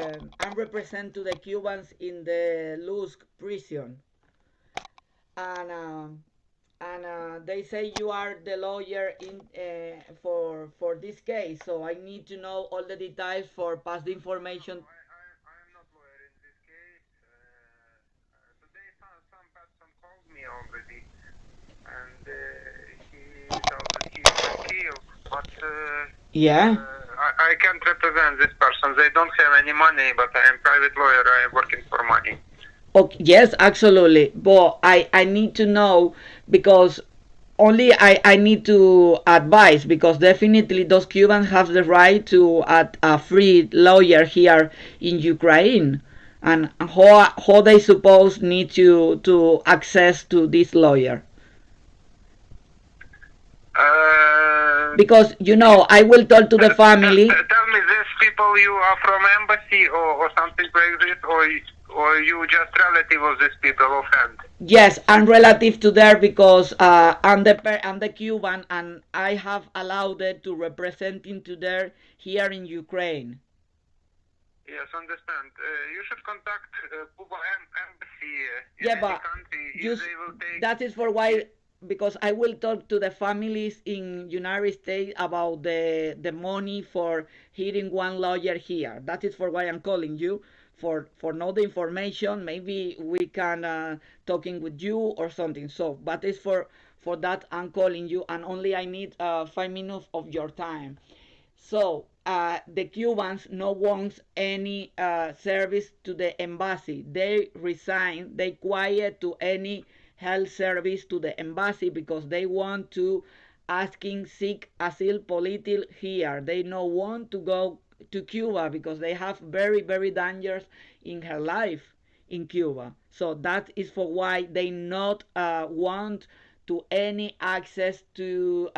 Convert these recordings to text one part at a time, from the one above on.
I'm represent to the Cubans in the Lusk prison, and they say you are the lawyer in for this case. So I need to know all the details for pass the information. I'm not lawyer in this case. Today some person called me already, and he told that he is from Kiev, but Yeah. I can't represent this person. They don't have any money, but I am private lawyer. I am working for money. Okay, yes, absolutely. But I need to know because only I need to advise because definitely those Cubans have the right to a free lawyer here in Ukraine, and how they suppose need to access to this lawyer. Because I will talk to the family. Tell me, these people you are from embassy or something like this, or you just relative of these people or friend? Yes, I'm relative to there because I'm the Cuban and I have allowed it to representing to there here in Ukraine. Yes, understand. You should contact Cuba embassy in Yeah, any but country if just they will take. that is for why because I will talk to the families in United States about the money for hearing one lawyer here. That is for why I'm calling you for know the information. Maybe we can talking with you or something. So, but it's for that I'm calling you, and only I need 5 minutes of your time. So the Cubans no wants any service to the embassy. They resign. They quiet to any health service to the embassy because they want to asking seek asylum political here. They no want to go to Cuba because they have very dangerous in her life in Cuba. So that is for why they not want to any access to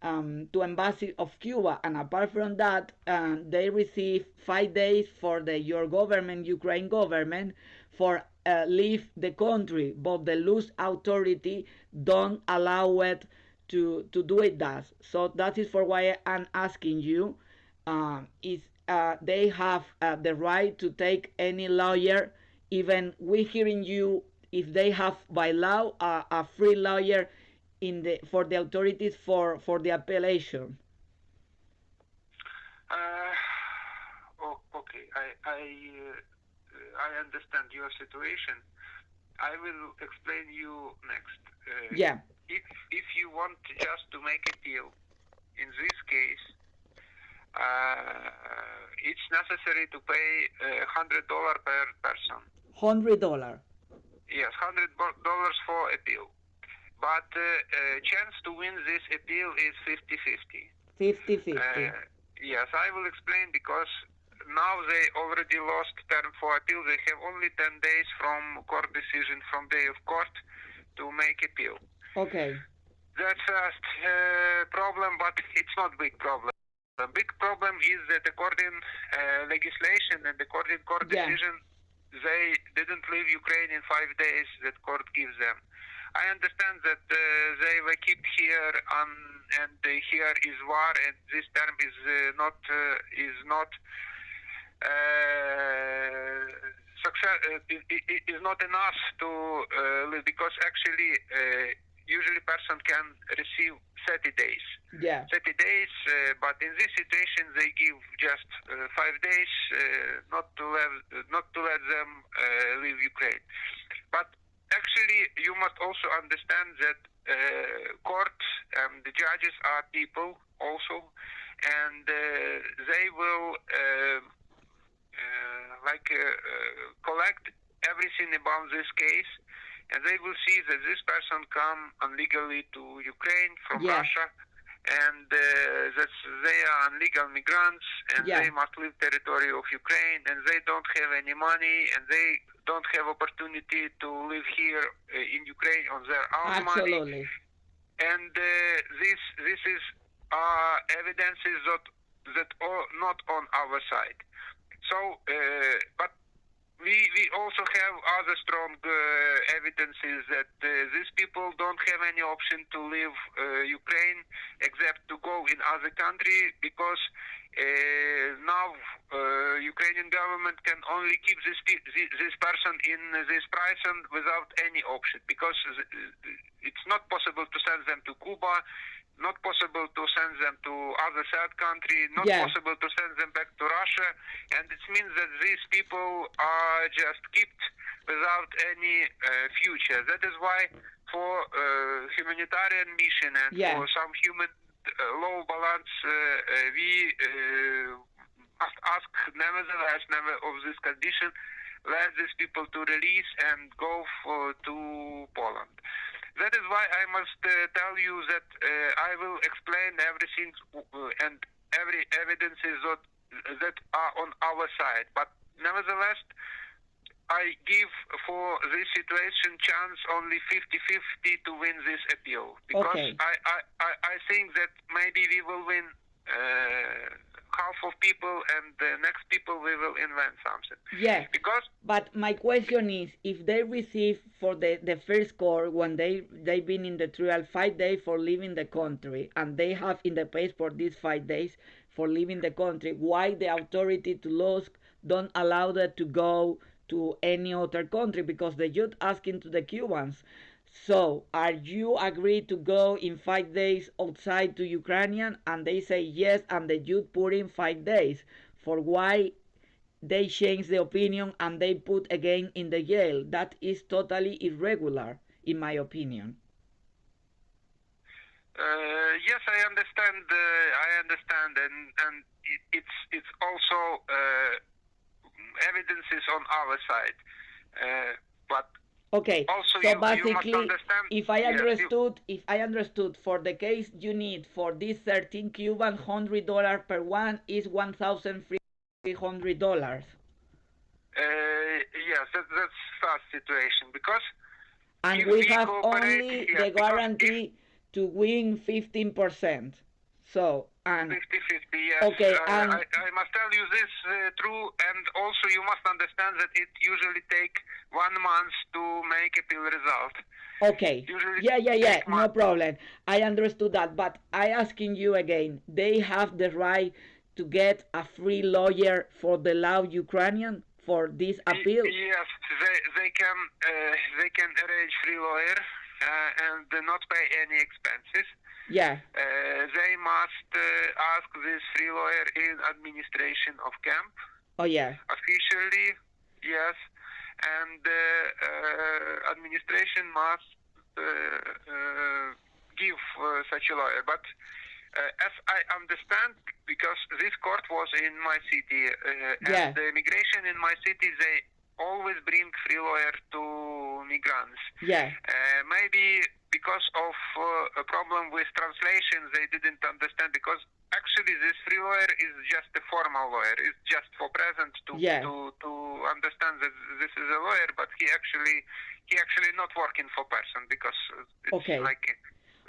embassy of Cuba, and apart from that, they receive 5 days for the your government, Ukraine government, for leave the country, but the loose authority don't allow it to do it. That so that is for why I'm asking you, is they have the right to take any lawyer, even we hearing you if they have by law a free lawyer in the for the authorities for the appellation. Okay, I understand your situation. I will explain you next. Yeah. If you want just to make a deal, in this case, it's necessary to pay $100 per person. $100. Yes, $100 for appeal. But chance to win this appeal is 50-50. 50-50. Yes, I will explain because now they already lost term for appeal. They have only 10 days from court decision, from day of court, to make appeal. Okay. That's first problem, but it's not big problem. The big problem is that according legislation and according court decision, they didn't leave Ukraine in 5 days that court gives them. I understand that they were kept here and here is war, and this term is not success. Is not enough to live because actually usually person can receive 30 days. Yeah. 30 days, but in this situation they give just 5 days not to let them leave Ukraine. But actually, you must also understand that court and the judges are people also, and they will collect everything about this case, and they will see that this person come illegally to Ukraine from Russia, and that they are illegal migrants, and they must leave territory of Ukraine, and they don't have any money, and they don't have opportunity to live here in Ukraine on their own money. And this is evidences that are not on our side. So, but we also have other strong evidences that these people don't have any option to leave Ukraine except to go in other country, because Now Ukrainian government can only keep this person in this prison without any option, because it's not possible to send them to Cuba, not possible to send them to other third country, not possible to send them back to Russia, and it means that these people are just kept without any future. That is why for humanitarian mission and for some human low balance, we must ask nevertheless, never of this condition, let these people to release and go to Poland. That is why I must tell you that I will explain everything and every evidences that are on our side. But nevertheless, I give for this situation chance only 50-50 to win this appeal, because I think that maybe we will win half of people, and the next people we will invent something. Yeah. But my question is, if they receive for the first court, when they've been in the trial 5 days for leaving the country, and they have in the passport these 5 days for leaving the country, why the authority to Lusk don't allow them to go to any other country? Because the judge asking to the Cubans, so are you agree to go in 5 days outside to Ukrainian? And they say yes, and the judge put in 5 days. For why they change the opinion and they put again in the jail? That is totally irregular, in my opinion. Yes, I understand. And it's also evidences on our side, but okay. Also, so basically, you must understand, if I understood, for the case you need for these 13 Cuban, $100 per one is $1,300. Yes, that's fast situation, because and we have only the guarantee to win 15%. So, and 50-50, yes. Okay, I must tell you this true, and also you must understand that it usually take 1 month to make appeal result. Okay. Usually Yeah. No problem. I understood that, but I asking you again. They have the right to get a free lawyer for the law Ukrainian for this appeal. Yes, they can arrange free lawyer and not pay any expenses. Yeah. They must ask this free lawyer in administration of camp. Oh yeah. Officially, yes, and administration must give such a lawyer. But as I understand, because this court was in my city, and the immigration in my city, they always bring free lawyer to migrants. Yeah. Maybe because of a problem with translation, they didn't understand, because actually this free lawyer is just a formal lawyer. It's just for present to understand that this is a lawyer, but he actually not working for person, because it's like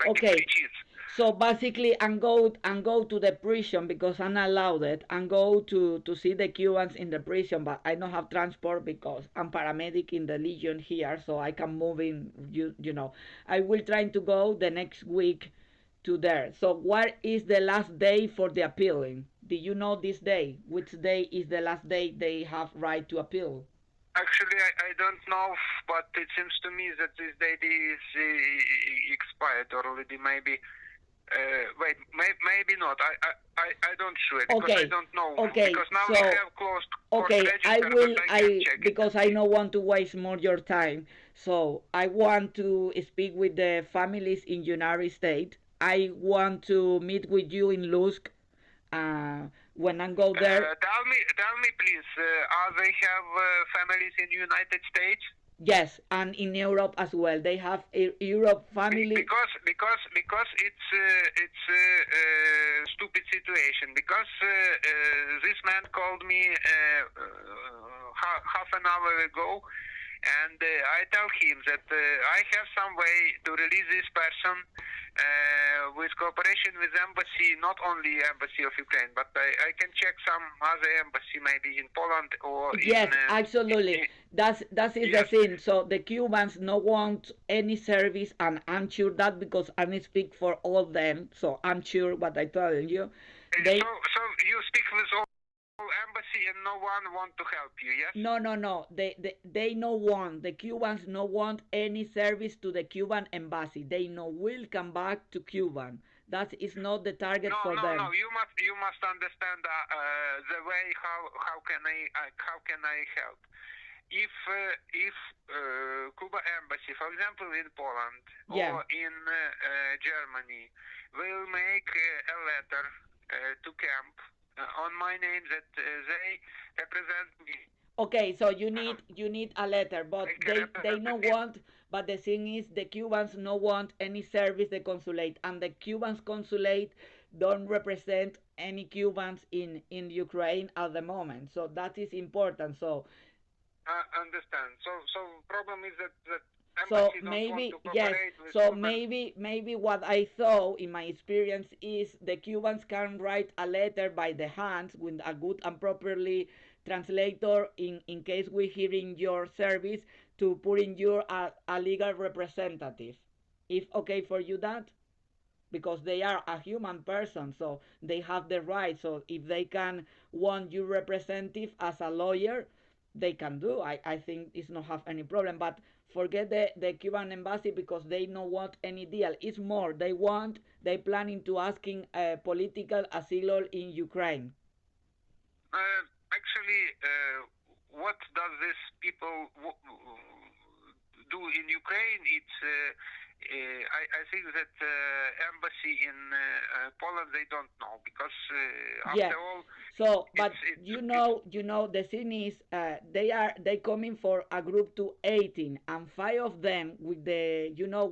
a free cheese. So basically, and go to the prison, because I'm allowed it, and go to see the Cubans in the prison, but I don't have transport because I'm paramedic in the Legion here, so I can move in. You know, I will try to go the next week to there. So what is the last day for the appealing? Do you know this day? Which day is the last day they have right to appeal? Actually, I don't know, but it seems to me that this date is expired already. Maybe. Wait, maybe not. I don't sure, because I don't know. Okay. Because now we have closed. Okay, I will. Because I don't want to waste more your time. So I want to speak with the families in United States. I want to meet with you in Lusk. When I go there. Tell me, please. Are they have families in United States? Yes, and in Europe as well. They have a Europe family. Because it's a stupid situation. Because this man called me half an hour ago, and I tell him that I have some way to release this person with cooperation with embassy, not only embassy of Ukraine, but I can check some other embassy, maybe in Poland or Yes, absolutely. in That is the yes. thing. So the Cubans no want any service, and I'm sure that because I speak for all them. So I'm sure what I telling you. So They so you speak with all embassy and no one want to help you, yes? no. They no want the Cubans no want any service to the Cuban embassy. They no will come back to Cuban. That is not the target for No. them. You must understand the way how can I help? If Cuba embassy, for example, in Poland Yeah. or in Germany, will make a letter to camp on my name that they represent me. Okay, so you need a letter, but They can they represent no me. want. But the thing is, the Cubans no want any service the consulate, and the Cubans consulate don't represent any Cubans in Ukraine at the moment. So that is important. Understand. So problem is that So embassy don't want maybe to yes. cooperate with So Cuban. maybe what I thought in my experience is the Cubans can write a letter by the hand with a good and properly translator in case we're hearing your service to put in your a legal representative. If okay for you that, because they are a human person, so they have the right. So if they can want you representative as a lawyer, they can do. I think it's not have any problem. But forget the Cuban embassy because they don't want any deal. It's more they planning to asking political asylum in Ukraine. Actually, what does this people do in Ukraine? It's I think that embassy in Poland they don't know because Yeah. after all So, but it's the thing is, they coming for a group to 18, and five of them with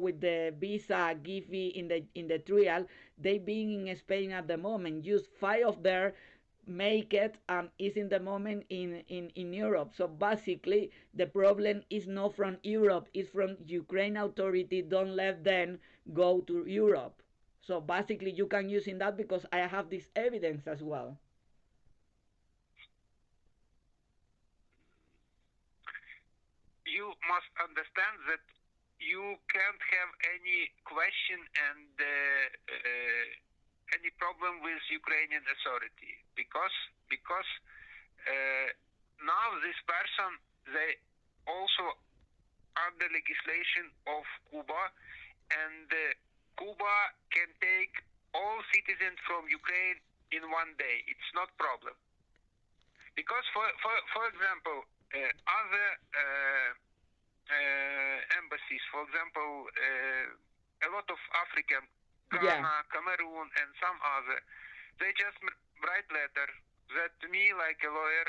with the visa given in the trial, they being in Spain at the moment. Just five of them make it and is in the moment in Europe. So basically, the problem is not from Europe; it's from Ukraine authority. Don't let them go to Europe. So basically, you can use in that because I have this evidence as well. you must understand that you can't have any question and any problem with Ukrainian authority because uh, now this person they also under legislation of Cuba and Cuba can take all citizens from Ukraine in one day. It's not problem because for example other embassies, for example, a lot of African, Yeah. Ghana, Cameroon, and some other, they just write letter that me, like a lawyer,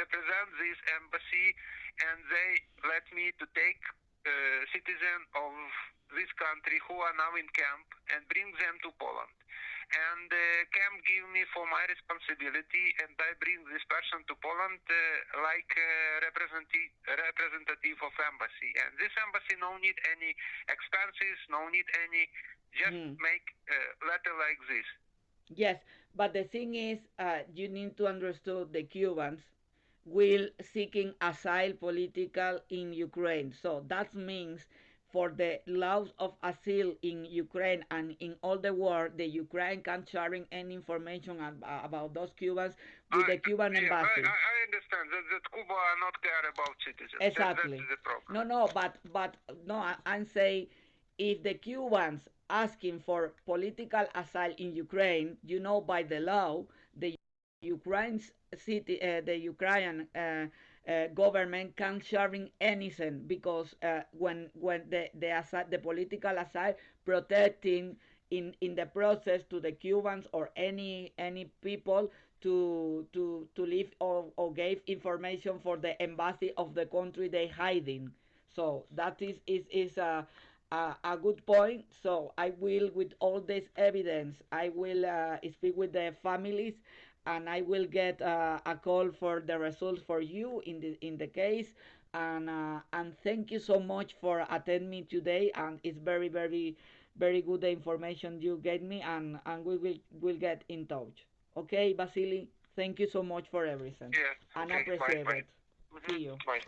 represent this embassy, and they let me to take citizen of this country who are now in camp and bring them to Poland. And camp give me for my responsibility, and I bring this person to Poland like representative of embassy. And this embassy no need any expenses, no need any, just Hmm. make letter like this. Yes, but the thing is, you need to understand the Cubans will seeking asylum political in Ukraine. So that means for the laws of asylum in Ukraine and in all the world, the Ukraine can sharing any information about those Cubans with the Cuban Yes, embassy. I understand that Cuba are not care about citizens. That's Exactly. the problem. No, but no, I'm saying if the Cubans asking for political asylum in Ukraine, by the law, the Ukraine's the Ukrainian government can't sharing anything because when the political asylum protecting in the process to the Cubans or any people to leave or give information for the embassy of the country they hiding. So that is a good point. So I will, with all this evidence, I will speak with the families, and I will get a call for the results for you in the case. and thank you so much for attending me today. And it's very very good the information you gave me, and we will get in touch. Okay, Vasily, thank you so much for everything. Yeah. And Okay. Bye. appreciate Bye. it. See you. Bye.